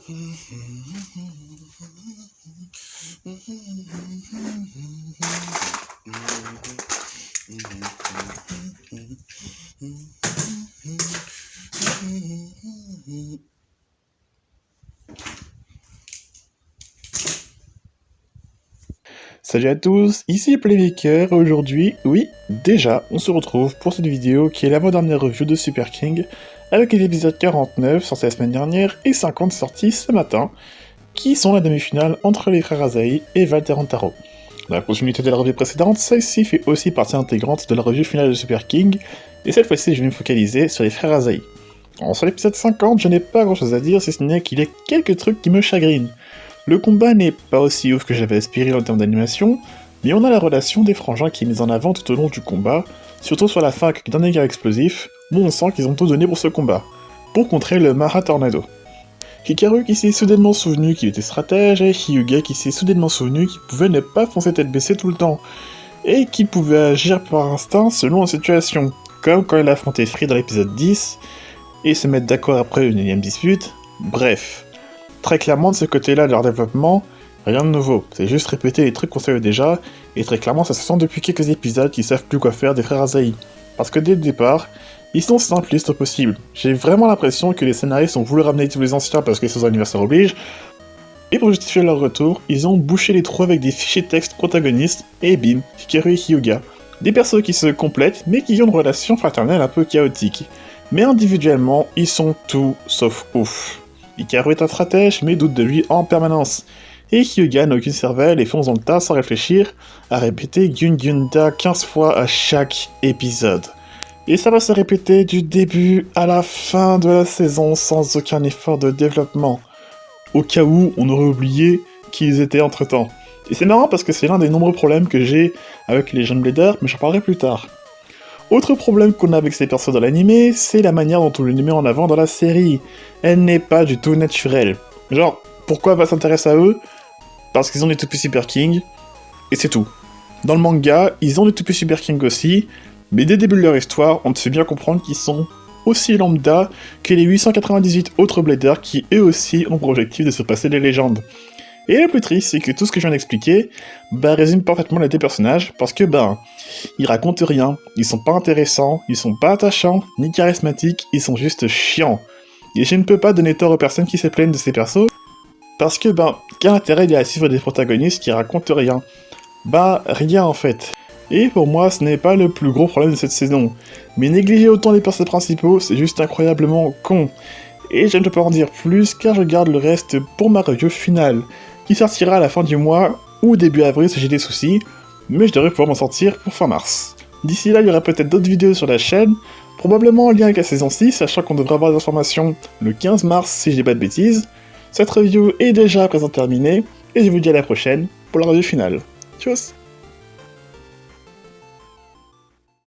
Salut à tous, ici Playmaker, et aujourd'hui, oui, déjà, on se retrouve pour cette vidéo qui est la dernière review de Super King, avec les épisodes 49 sortis la semaine dernière et 50 sortis ce matin, qui sont la demi-finale entre les frères Asahi et Walter Hamtaro. Dans la continuité de la revue précédente, celle-ci fait aussi partie intégrante de la revue finale de Super King, et cette fois-ci je vais me focaliser sur les frères Asahi. Sur l'épisode 50, je n'ai pas grand chose à dire, si ce n'est qu'il y a quelques trucs qui me chagrinent. Le combat n'est pas aussi ouf que j'avais aspiré en termes d'animation, mais on a la relation des frangins qui est mise en avant tout au long du combat, surtout sur la fin avec le dernier gars explosif, où on sent qu'ils ont tout donné pour ce combat, pour contrer le Mara Tornado. Hikaru qui s'est soudainement souvenu qu'il était stratège, et Hyuga qui s'est soudainement souvenu qu'il pouvait ne pas foncer tête baissée tout le temps, et qu'il pouvait agir par instinct selon la situation, comme quand il a affronté Free dans l'épisode 10, et se mettre d'accord après une énième dispute, bref. Très clairement, de ce côté-là de leur développement, rien de nouveau, c'est juste répéter les trucs qu'on savait déjà, et très clairement ça se sent depuis quelques épisodes qu'ils savent plus quoi faire des frères Asahi. Parce que dès le départ, ils sont simplistes au possible. J'ai vraiment l'impression que les scénaristes ont voulu ramener tous les anciens parce que ces anniversaires obligent, et pour justifier leur retour, ils ont bouché les trous avec des fichiers textes protagonistes, et bim, Hikaru et Hyuga. Des persos qui se complètent, mais qui ont une relation fraternelle un peu chaotique. Mais individuellement, ils sont tout sauf ouf. Hikaru est un stratège, mais doute de lui en permanence. Et Hyuga n'a aucune cervelle et fonce dans le tas sans réfléchir, à répéter Gun-Gun-Da 15 fois à chaque épisode. Et ça va se répéter du début à la fin de la saison sans aucun effort de développement. Au cas où on aurait oublié qu'ils étaient entre-temps. Et c'est marrant parce que c'est l'un des nombreux problèmes que j'ai avec les jeunes Blader, mais j'en parlerai plus tard. Autre problème qu'on a avec ces persos dans l'animé, c'est la manière dont on les met en avant dans la série. Elle n'est pas du tout naturelle. Genre, pourquoi va s'intéresser à eux? Parce qu'ils ont des toupies Super King, et c'est tout. Dans le manga, ils ont des toupies Super King aussi, mais dès le début de leur histoire, on te fait bien comprendre qu'ils sont aussi lambda que les 898 autres Bladers qui eux aussi ont pour objectif de surpasser les légendes. Et le plus triste, c'est que tout ce que je viens d'expliquer, résume parfaitement les deux personnages, parce que, ils racontent rien, ils sont pas intéressants, ils sont pas attachants, ni charismatiques, ils sont juste chiants. Et je ne peux pas donner tort aux personnes qui se plaignent de ces persos, parce que, quel intérêt il y a à suivre des protagonistes qui racontent rien? Rien en fait. Et pour moi, ce n'est pas le plus gros problème de cette saison. Mais négliger autant les personnages principaux, c'est juste incroyablement con. Et je ne peux pas en dire plus, car je garde le reste pour ma review finale, qui sortira à la fin du mois, ou début avril si j'ai des soucis, mais je devrais pouvoir m'en sortir pour fin mars. D'ici là, il y aura peut-être d'autres vidéos sur la chaîne, probablement en lien avec la saison 6, sachant qu'on devrait avoir des informations le 15 mars si je dis pas de bêtises. Cette review est déjà à présent terminée, et je vous dis à la prochaine pour la review finale. Tchuss!